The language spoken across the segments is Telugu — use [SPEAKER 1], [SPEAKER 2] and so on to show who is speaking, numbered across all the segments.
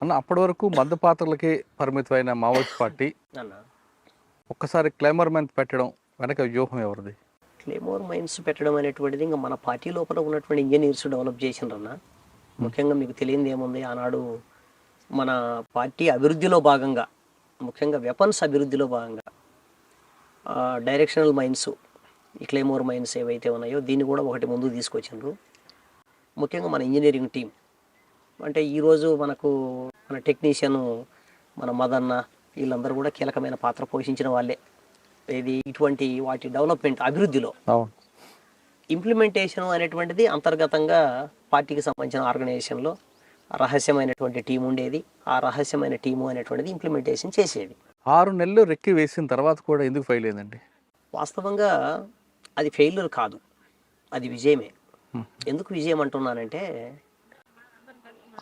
[SPEAKER 1] అన్న అప్పటి వరకు మద్దు పాత్రలకి పరిమితమైన మావోయిస్ట్ పార్టీ
[SPEAKER 2] అన్న
[SPEAKER 1] ఒక్కసారి క్లైమర్ మ్యాన్ పెట్టడం వెనక వ్యూహం ఎవరిది?
[SPEAKER 2] క్లేమోర్ మైన్స్ పెట్టడం అనేటువంటిది ఇంకా మన పార్టీ లోపల ఉన్నటువంటి ఇంజనీర్స్ డెవలప్ చేసిండ్రన్న. ముఖ్యంగా మీకు తెలియంది ఏముంది, ఆనాడు మన పార్టీ అభివృద్ధిలో భాగంగా, ముఖ్యంగా వెపన్స్ అభివృద్ధిలో భాగంగా డైరెక్షనల్ మైన్స్, ఈ క్లేమోర్ మైన్స్ ఏవైతే ఉన్నాయో దీన్ని కూడా ఒకటి ముందుకు తీసుకొచ్చిండ్రు. ముఖ్యంగా మన ఇంజనీరింగ్ టీం అంటే ఈరోజు మనకు మన టెక్నీషియన్ మన మదన్న వీళ్ళందరూ కూడా కీలకమైన పాత్ర పోషించిన వాళ్ళే. ఇది ఇటువంటి వాటి డెవలప్మెంట్ అభివృద్ధిలో. ఇంప్లిమెంటేషన్ అనేటువంటిది అంతర్గతంగా పార్టీకి సంబంధించిన ఆర్గనైజేషన్లో రహస్యమైనటువంటి టీం ఉండేది. ఆ రహస్యమైన టీము అనేటువంటిది ఇంప్లిమెంటేషన్ చేసేది.
[SPEAKER 1] 6 నెలలు రెక్కి వేసిన తర్వాత కూడా ఎందుకు ఫెయిల్ అయిందండి?
[SPEAKER 2] వాస్తవంగా అది ఫెయిల్యూర్ కాదు, అది విజయమే. ఎందుకు విజయం అంటున్నానంటే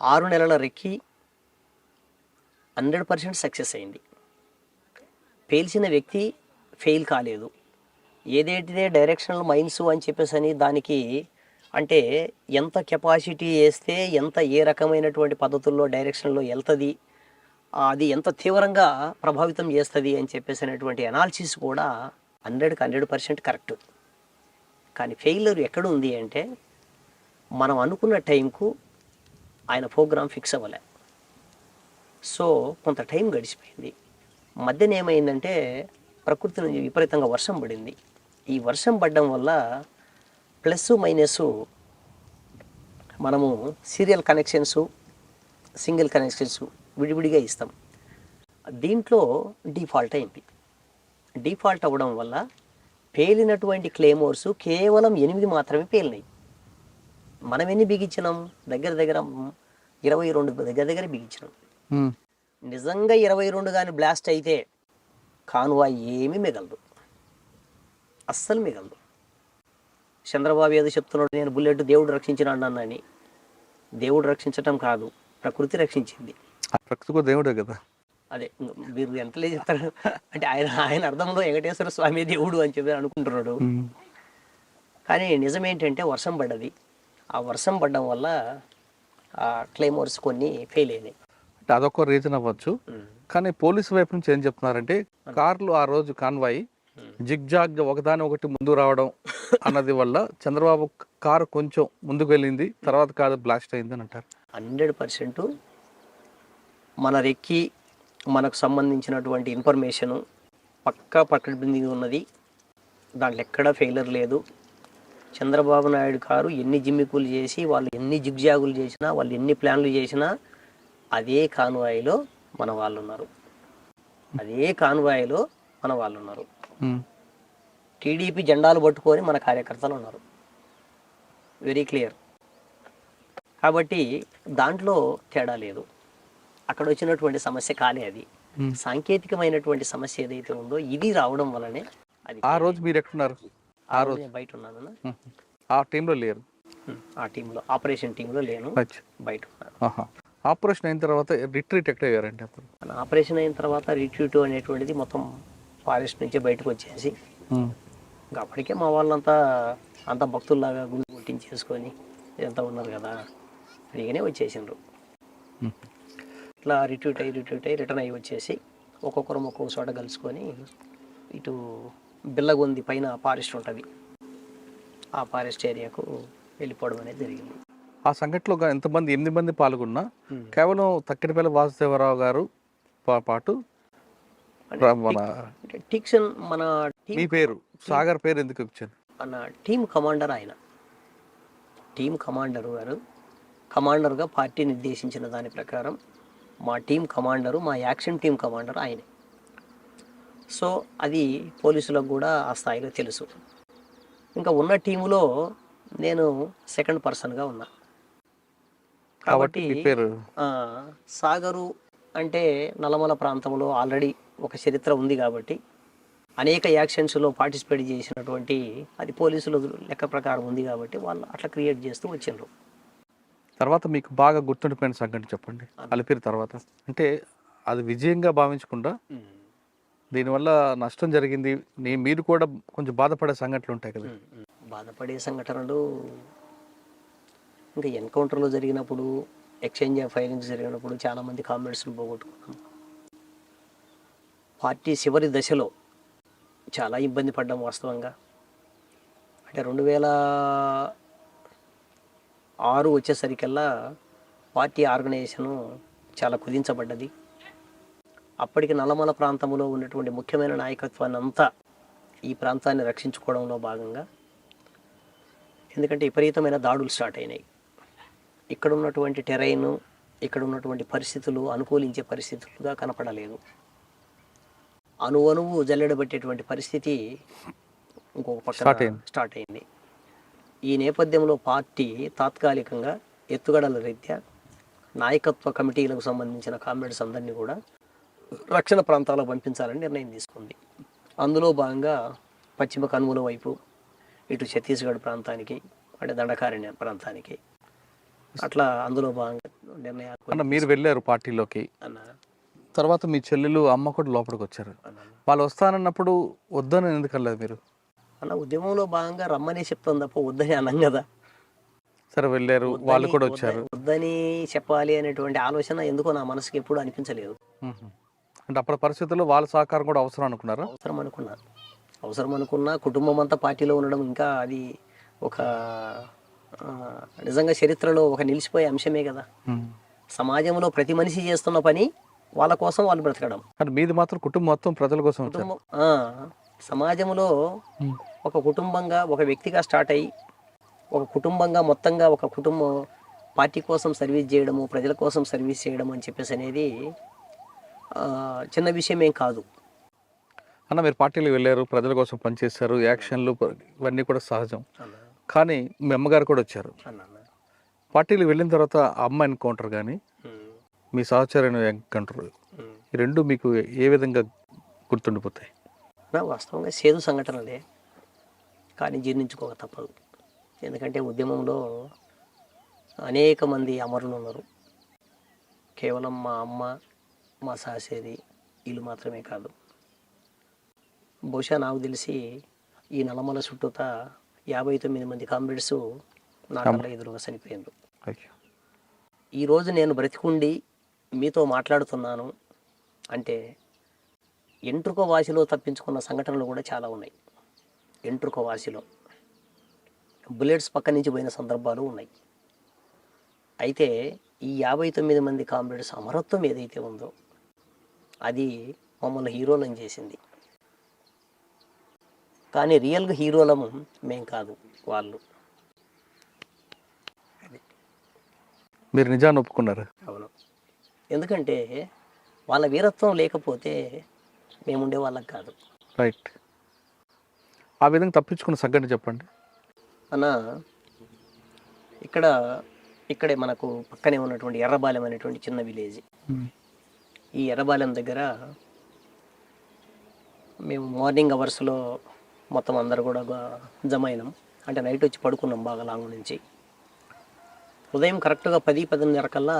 [SPEAKER 2] 6 నెలల రెక్కి 100% సక్సెస్ అయింది. పేల్చిన వ్యక్తి ఫెయిల్ కాలేదు. ఏదైతే డైరెక్షనల్ మైన్స్ అని చెప్పేసి అని దానికి అంటే ఎంత కెపాసిటీ వేస్తే ఎంత ఏ రకమైనటువంటి పద్ధతుల్లో డైరెక్షన్లో వెళ్తుంది, అది ఎంత తీవ్రంగా ప్రభావితం చేస్తుంది అని చెప్పేసి అనేటువంటి అనాలిసిస్ కూడా 100% కరెక్ట్. కానీ ఫెయిల్యూర్ ఎక్కడ ఉంది అంటే మనం అనుకున్న టైంకు ఆయన ప్రోగ్రామ్ ఫిక్స్ అవ్వలే. సో కొంత టైం గడిచిపోయింది. మధ్యన ఏమైందంటే ప్రకృతి నుంచి విపరీతంగా వర్షం పడింది. ఈ వర్షం పడడం వల్ల ప్లస్ మైనస్ మనము సీరియల్ కనెక్షన్స్, సింగిల్ కనెక్షన్స్ విడివిడిగా ఇస్తాం. దీంట్లో డిఫాల్ట్ అయింది. డిఫాల్ట్ అవ్వడం వల్ల పేలినటువంటి క్లేమోర్స్ కేవలం 8 మాత్రమే పేలినాయి. మనం ఎన్ని బిగించినాం? దగ్గర 22 దగ్గర బిగించినాం. నిజంగా 22 కానీ బ్లాస్ట్ అయితే కాన్వాయ్ ఏమీ మిగలదు, అస్సలు మిగలదు. చంద్రబాబు ఏదో చెప్తున్నాడు, నేను బుల్లెట్ దేవుడు రక్షించినాడు అన్నని. దేవుడు రక్షించటం కాదు, ప్రకృతి రక్షించింది.
[SPEAKER 1] ప్రకృతి దేవుడే కదా.
[SPEAKER 2] అదే మీరు ఎంతలే చెప్తారు అంటే ఆయన అర్థంలో వెంకటేశ్వర స్వామి దేవుడు అని చెప్పి అనుకుంటున్నాడు. కానీ నిజమేంటంటే వర్షం పడ్డది. ఆ వర్షం పడడం వల్ల ఆ క్లైమోర్స్ కొన్ని ఫెయిల్ అయినాయి.
[SPEAKER 1] అంటే అదొక రీజన్ అవ్వచ్చు. కానీ పోలీసు వైపు నుంచి ఏం చెప్తున్నారంటే కార్లు ఆ రోజు కాన్వాయ్ జిగ్జాగ్ ఒకదాని ఒకటి ముందు రావడం అన్నది వల్ల చంద్రబాబు కారు కొంచెం ముందుకు వెళ్ళింది, తర్వాత కారు బ్లాస్ట్ అయింది అని అంటారు.
[SPEAKER 2] 100% మన రెక్కి మనకు సంబంధించినటువంటి ఇన్ఫర్మేషను పక్కా పక్కన ఉన్నది. దాంట్లో ఎక్కడా ఫెయిలర్ లేదు. చంద్రబాబు నాయుడు గారు ఎన్ని జిమ్మికులు చేసి, వాళ్ళు ఎన్ని జిగ్జాగులు చేసినా, వాళ్ళు ఎన్ని ప్లాన్లు చేసినా అదే కాన్వాయిలో మన వాళ్ళు ఉన్నారు. అదే కాన్వాయిలో మన వాళ్ళు ఉన్నారు. టీడీపీ జెండాలు పట్టుకొని మన కార్యకర్తలు ఉన్నారు. Very clear. కాబట్టి దాంట్లో తేడా లేదు. అక్కడ వచ్చినటువంటి సమస్య కాలే అది. సాంకేతికమైనటువంటి సమస్య ఏదైతే ఉందో ఇది రావడం వల్లనే అది.
[SPEAKER 1] ఆ రోజు మీరు ఎక్కడున్నారు?
[SPEAKER 2] ఆ రోజు బయట ఉన్నాను.
[SPEAKER 1] ఆ టీంలో లేరు?
[SPEAKER 2] ఆ టీంలో, ఆపరేషన్ టీంలో లేను, బయట ఉన్నాను.
[SPEAKER 1] ఆపరేషన్ అయిన తర్వాత రిట్రీట్ ఎక్కడ అయ్యారంటే అప్పుడు?
[SPEAKER 2] ఆపరేషన్ అయిన తర్వాత రిట్రీట్ అనేటువంటిది మొత్తం ఫారెస్ట్ నుంచి బయటకు వచ్చేసి ఇంకా అప్పటికే మా వాళ్ళంతా అంత భక్తుల్లాగా గుడి కొట్టించేసుకొని ఇదంతా ఉన్నారు కదా, ఫ్రీగానే వచ్చేసిండ్రు. ఇట్లా రిట్రీట్ అయ్యి రిటర్న్ అయ్యి వచ్చేసి ఒక్కొక్కరు ఒక్కొక్క చోట కలుసుకొని ఇటు బిల్లగొంది పైన ఫారెస్ట్ ఉంటుంది, ఆ ఫారెస్ట్ ఏరియాకు వెళ్ళిపోవడం అనేది జరిగింది.
[SPEAKER 1] ఆ సంఘటనలో ఎంతమంది 8 మంది పాల్గొన్నా కేవలం తక్కినపల్లి వాసుదేవరావు గారు పాటు
[SPEAKER 2] టిక్సన్ మన
[SPEAKER 1] మీ పేరు సాగర్ పేరు ఎందుకు వచ్చింది?
[SPEAKER 2] మన టీం కమాండర్ ఆయన. టీం కమాండర్ గారు కమాండర్గా పార్టీ నిర్దేశించిన దాని ప్రకారం మా టీం కమాండరు, మా యాక్షన్ టీం కమాండర్ ఆయనే. సో అది పోలీసులకు కూడా ఆ స్థాయిలో తెలుసు. ఇంకా ఉన్న టీములో నేను సెకండ్ పర్సన్గా ఉన్నా. కాబట్టి సాగరు అంటే నల్లమల ప్రాంతంలో ఆల్రెడీ ఒక చరిత్ర ఉంది కాబట్టి అనేక యాక్షన్స్లో పార్టిసిపేట్ చేసినటువంటి అది పోలీసుల లెక్క ప్రకారం ఉంది కాబట్టి వాళ్ళు అట్లా క్రియేట్ చేస్తూ వచ్చిండ్రు.
[SPEAKER 1] తర్వాత మీకు బాగా గుర్తుండిపోయిన సంఘటన చెప్పండి అలిపిరి తర్వాత. అంటే అది విజయంగా భావించకుండా దీనివల్ల నష్టం జరిగింది, మీరు కూడా కొంచెం బాధపడే సంఘటనలు ఉంటాయి కదా?
[SPEAKER 2] బాధపడే సంఘటనలు ఇంకా ఎన్కౌంటర్లో జరిగినప్పుడు ఎక్స్చేంజ్ ఆఫ్ ఫైరింగ్స్ జరిగినప్పుడు చాలామంది కామ్రేడ్స్ని పోగొట్టుకున్నాం. పార్టీ చివరి దశలో చాలా ఇబ్బంది పడ్డాం వాస్తవంగా. అంటే 2006 వచ్చేసరికల్లా పార్టీ ఆర్గనైజేషను చాలా కుదించబడ్డది. అప్పటికి నల్లమల ప్రాంతంలో ఉన్నటువంటి ముఖ్యమైన నాయకత్వాన్ని అంతా ఈ ప్రాంతాన్ని రక్షించుకోవడంలో భాగంగా, ఎందుకంటే విపరీతమైన దాడులు స్టార్ట్ అయినాయి. ఇక్కడ ఉన్నటువంటి టెరైను, ఇక్కడ ఉన్నటువంటి పరిస్థితులు అనుకూలించే పరిస్థితులుగా కనపడలేదు. అణువణువు జల్లెడబట్టేటువంటి పరిస్థితి ఇంకొక పక్కన స్టార్ట్ అయింది. ఈ నేపథ్యంలో పార్టీ తాత్కాలికంగా ఎత్తుగడల రీత్యా నాయకత్వ కమిటీలకు సంబంధించిన కామ్రేడ్స్ అందరినీ కూడా రక్షణ ప్రాంతాలకు పంపించాలని నిర్ణయం తీసుకుంది. అందులో భాగంగా పశ్చిమ కనుమల వైపు, ఇటు ఛత్తీస్గఢ్ ప్రాంతానికి, అంటే దండకారణ్య ప్రాంతానికి, అట్లా అందులో భాగంగా నిర్ణయాలు.
[SPEAKER 1] మీరు వెళ్ళారు పార్టీలోకి,
[SPEAKER 2] అన్న
[SPEAKER 1] తర్వాత మీ చెల్లెలు అమ్మ కూడా లోపలికి వచ్చారు. వాళ్ళు వస్తానన్నప్పుడు వద్దని ఎందుకు వెళ్ళలేదు మీరు?
[SPEAKER 2] అన్న ఉద్యమంలో భాగంగా రమ్మని చెప్తాం తప్ప వద్దని అనం కదా.
[SPEAKER 1] సరే వెళ్ళారు, వాళ్ళు కూడా వచ్చారు.
[SPEAKER 2] వద్దని చెప్పాలి అనేటువంటి ఆలోచన ఎందుకో నా మనసుకి ఎప్పుడు అనిపించలేదు.
[SPEAKER 1] అంటే అప్పటి పరిస్థితుల్లో వాళ్ళ సహకారం కూడా అవసరం అనుకున్నారా?
[SPEAKER 2] అవసరం అనుకున్నా కుటుంబం అంతా పార్టీలో ఉండడం ఇంకా అది ఒక నిజంగా చరిత్రలో ఒక నిలిచిపోయే అంశమే కదా. సమాజంలో ప్రతి మనిషి చేస్తున్న పని వాళ్ళ కోసం వాళ్ళు బ్రతకడం.
[SPEAKER 1] అంటే మీది మాత్రం కుటుంబం మొత్తం ప్రజల కోసం.
[SPEAKER 2] కుటుంబం సమాజంలో ఒక కుటుంబంగా, ఒక వ్యక్తిగా స్టార్ట్ అయ్యి ఒక కుటుంబంగా మొత్తంగా ఒక కుటుంబం పార్టీ కోసం సర్వీస్ చేయడము, ప్రజల కోసం సర్వీస్ చేయడం అని చెప్పేసి అనేది చిన్న విషయం ఏం కాదు
[SPEAKER 1] అన్న. మీరు పార్టీలు వెళ్ళారు, ప్రజల కోసం పనిచేశారు, యాక్షన్లు ఇవన్నీ కూడా సహజం. కానీ మీ అమ్మగారు కూడా వచ్చారు. పార్టీలు వెళ్ళిన తర్వాత అమ్మ ఎన్కౌంటర్ కానీ మీ సహచర్య ఎన్కౌంటర్, ఈ రెండు మీకు ఏ విధంగా గుర్తుండిపోతాయి?
[SPEAKER 2] వాస్తవంగా సేదు సంఘటనలే, కానీ జీర్ణించుకోక తప్పదు. ఎందుకంటే ఉద్యమంలో అనేక మంది అమరులు ఉన్నారు. కేవలం మా అమ్మ, మా సహసేది వీళ్ళు మాత్రమే కాదు. బహుశా నాకు తెలిసి ఈ నల్లమల చుట్టూత 59 మంది కామ్రేడ్స్ నా కళ్ళ ఎదురుగా చనిపోయారు. ఈరోజు నేను బ్రతికుండి మీతో మాట్లాడుతున్నాను అంటే ఎంట్రుక వాసిలో తప్పించుకున్న సంఘటనలు కూడా చాలా ఉన్నాయి. ఎంట్రుక వాసిలో బుల్లెట్స్ పక్క నుంచి పోయిన సందర్భాలు ఉన్నాయి. అయితే ఈ 59 మంది కామ్రేడ్స్ అమరత్వం ఏదైతే ఉందో అది మమ్మల్ని హీరోలను చేసింది. కానీ రియల్గా హీరోలము మేం కాదు, వాళ్ళు.
[SPEAKER 1] మీరు నిజాన్ని ఒప్పుకున్నారు?
[SPEAKER 2] అవును. ఎందుకంటే వాళ్ళ వీరత్వం లేకపోతే మేము ఉండే వాళ్ళకి కాదు.
[SPEAKER 1] రైట్. ఆ విధంగా తప్పించుకున్న సంఘటన చెప్పండి
[SPEAKER 2] అన్న. ఇక్కడే మనకు పక్కనే ఉన్నటువంటి ఎర్రబాలెం అనేటువంటి చిన్న విలేజ్. ఈ ఎర్రబాలెం దగ్గర మేము మార్నింగ్ అవర్స్లో మొత్తం అందరు కూడా జమ అయినాం. అంటే నైట్ వచ్చి పడుకున్నాం బాగా లాంగ్ నుంచి. ఉదయం కరెక్ట్గా 10-10:30 కల్లా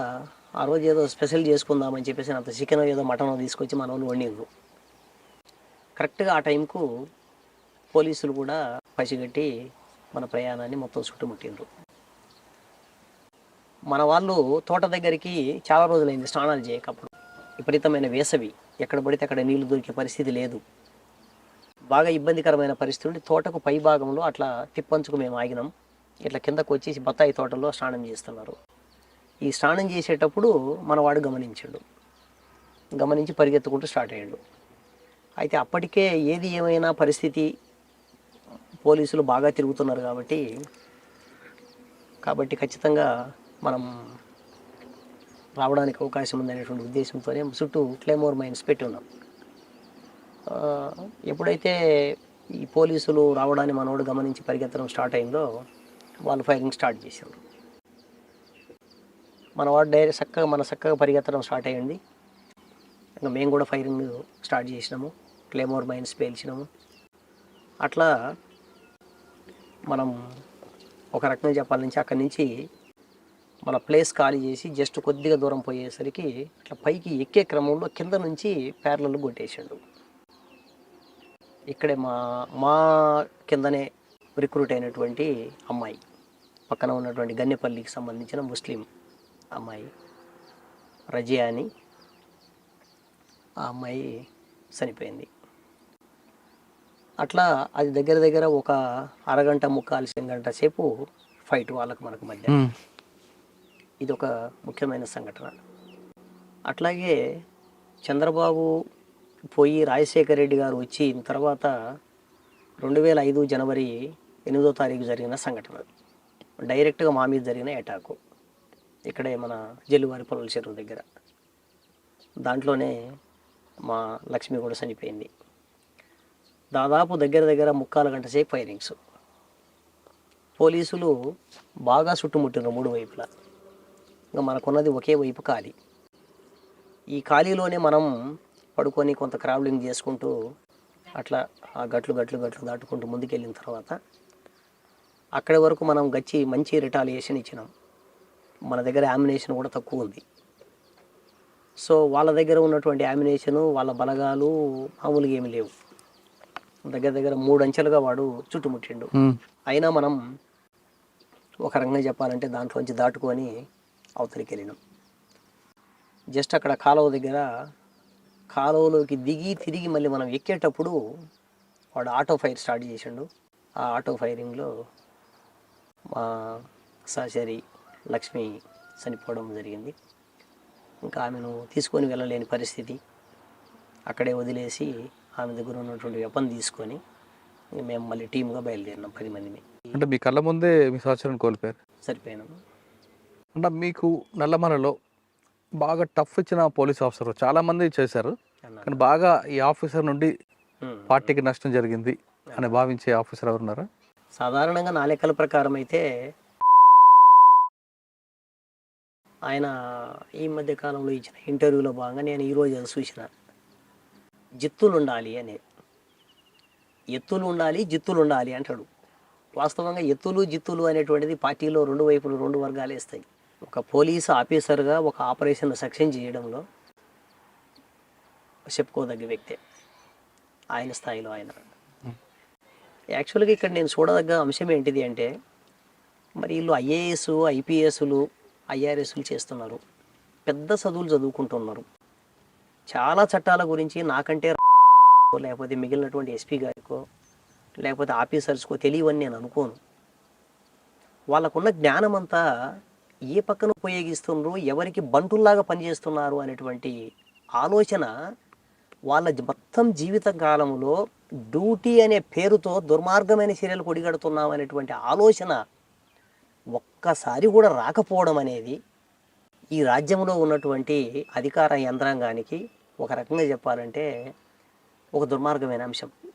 [SPEAKER 2] ఆ రోజు ఏదో స్పెషల్ చేసుకుందామని చెప్పేసి అంత చికెన్ ఏదో మటన్ తీసుకొచ్చి మన వాళ్ళు వండిండ్రు. కరెక్ట్గా ఆ టైంకు పోలీసులు కూడా పసిగట్టి మన ప్రయాణాన్ని మొత్తం చుట్టుముట్టిండ్రు. మన వాళ్ళు తోట దగ్గరికి చాలా రోజులైంది స్నానాలు చేయకప్పుడు. విపరీతమైన వేసవి, ఎక్కడ పడితే అక్కడ నీళ్లు దొరికే పరిస్థితి లేదు. బాగా ఇబ్బందికరమైన పరిస్థితి ఉండి తోటకు పై భాగంలో అట్లా తిప్పంచుకు మేము ఆగినాం. ఇట్లా కిందకు వచ్చి బత్తాయి తోటలో స్నానం చేస్తున్నారు. ఈ స్నానం చేసేటప్పుడు మనవాడు గమనించి పరిగెత్తుకుంటూ స్టార్ట్ అయ్యాడు. అయితే అప్పటికే ఏది ఏమైనా పరిస్థితి, పోలీసులు బాగా తిరుగుతున్నారు కాబట్టి ఖచ్చితంగా మనం రావడానికి అవకాశం ఉందనేటువంటి ఉద్దేశంతోనే చుట్టూ క్లెయిమోర్ మైన్స్ పెట్టి ఉన్నాం. ఎప్పుడైతే ఈ పోలీసులు రావడాన్ని మనోడు గమనించి పరిగెత్తడం స్టార్ట్ అయిందో వాళ్ళు ఫైరింగ్ స్టార్ట్ చేశారు. మనవాడు చక్కగా పరిగెత్తడం స్టార్ట్ అయ్యింది. ఇంకా మేము కూడా ఫైరింగ్ స్టార్ట్ చేసినాము, క్లెయిమోర్ మైన్స్ పేల్చినాము. అట్లా మనం ఒక రకంగా చెప్పాలి అక్కడి నుంచి మన ప్లేస్ ఖాళీ చేసి జస్ట్ కొద్దిగా దూరం పోయేసరికి అట్లా పైకి ఎక్కే క్రమంలో కింద నుంచి ప్యారలల్ కొట్టేసాడు. ఇక్కడే మా కిందనే రిక్రూట్ అయినటువంటి అమ్మాయి, పక్కన ఉన్నటువంటి గన్నెపల్లికి సంబంధించిన ముస్లిం అమ్మాయి రజియా అని. ఆ అమ్మాయి చనిపోయింది. అట్లా అది దగ్గర దగ్గర ఒక అరగంట ముక్కాల్సిన గంట సేపు ఫైట్ వాళ్ళకు మనకు మధ్య. ఇది ఒక ముఖ్యమైన సంఘటన. అట్లాగే చంద్రబాబు పోయి రాజశేఖర రెడ్డి గారు వచ్చిన తర్వాత 2005 జనవరి 8వ తారీఖు జరిగిన సంఘటన, డైరెక్ట్గా మా మీద జరిగిన అటాకు ఇక్కడే మన జల్లువారి పొలాల చెరువు దగ్గర. దాంట్లోనే మా లక్ష్మి కూడా చనిపోయింది. దాదాపు దగ్గర దగ్గర ముక్కాల గంట సేపు ఫైరింగ్స్. పోలీసులు బాగా చుట్టుముట్టిన 3 వైపులా. ఇంకా మనకున్నది ఒకే వైపు ఖాళీ. ఈ ఖాళీలోనే మనం పడుకొని కొంత క్రావలింగ్ చేసుకుంటూ అట్లా ఆ గట్లు దాటుకుంటూ ముందుకెళ్ళిన తర్వాత అక్కడి వరకు మనం మంచి రిటాలియేషన్ ఇచ్చినాం. మన దగ్గర యామినేషన్ కూడా తక్కువ ఉంది. సో వాళ్ళ దగ్గర ఉన్నటువంటి యామినేషను, వాళ్ళ బలగాలు మామూలుగా ఏమి లేవు. దగ్గర దగ్గర 3 అంచెలుగా వాడు చుట్టుముట్టిండు. అయినా మనం ఒక రకంగా చెప్పాలంటే దాంట్లోంచి దాటుకొని అవతలికి వెళ్ళినాం. జస్ట్ అక్కడ కాలువ దగ్గర కాలువలోకి దిగి తిరిగి మళ్ళీ మనం ఎక్కేటప్పుడు వాడు ఆటో ఫైర్ స్టార్ట్ చేసిండు. ఆ ఆటో ఫైరింగ్లో మా సహచరి లక్ష్మి చనిపోవడం జరిగింది. ఇంకా ఆమెను తీసుకొని వెళ్ళలేని పరిస్థితి. అక్కడే వదిలేసి ఆమె దగ్గర ఉన్నటువంటి వెపన్ తీసుకొని మేము మళ్ళీ టీమ్గా బయలుదేరినాం 10 మందిని.
[SPEAKER 1] అంటే మీ కళ్ళ ముందే మీ సహచరుని కోల్పోయారు.
[SPEAKER 2] సరిపోయినాము.
[SPEAKER 1] అంటే మీకు నల్లమలలో బాగా టఫ్ ఇచ్చిన పోలీస్ ఆఫీసర్ చాలామంది చేశారు, కానీ బాగా ఈ ఆఫీసర్ నుండి పార్టీకి నష్టం జరిగింది అని భావించే ఆఫీసర్ ఎవరున్నారా?
[SPEAKER 2] సాధారణంగా నా లెక్కల ప్రకారం అయితే ఆయన ఈ మధ్య కాలంలో ఇచ్చిన ఇంటర్వ్యూలో భాగంగా నేను ఈరోజు అది చూసిన, జిత్తులు ఉండాలి అని. ఎత్తులు ఉండాలి, జిత్తులు ఉండాలి అంటాడు. వాస్తవంగా ఎత్తులు జిత్తులు అనేటువంటిది పార్టీలో 2 వైపులు 2 వర్గాలు వేస్తాయి. ఒక పోలీసు ఆఫీసర్గా ఒక ఆపరేషన్ సక్సెస్ చేయడంలో చెప్పుకోదగ్గ వ్యక్తే ఆయన స్థాయిలో ఆయన. యాక్చువల్గా ఇక్కడ నేను చూడదగ్గ అంశం ఏంటిది అంటే, మరి వీళ్ళు ఐఏఎస్, ఐపీఎస్లు, ఐఆర్ఎస్లు చేస్తున్నారు, పెద్ద చదువులు చదువుకుంటున్నారు. చాలా చట్టాల గురించి నాకంటే లేకపోతే మిగిలినటువంటి ఎస్పీ గారికో లేకపోతే ఆఫీసర్స్కో తెలియవని నేను అనుకోను. వాళ్ళకున్న జ్ఞానం అంతా ఏ పక్కన ఉపయోగిస్తున్నారు, ఎవరికి బంటుల్లాగా పనిచేస్తున్నారు అనేటువంటి ఆలోచన వాళ్ళ మొత్తం జీవిత కాలంలో డ్యూటీ అనే పేరుతో దుర్మార్గమైన చర్యలు కొడిగడుతున్నాం అనేటువంటి ఆలోచన ఒక్కసారి కూడా రాకపోవడం అనేది ఈ రాజ్యంలో ఉన్నటువంటి అధికార యంత్రాంగానికి ఒక రకంగా చెప్పాలంటే ఒక దుర్మార్గమైన అంశం.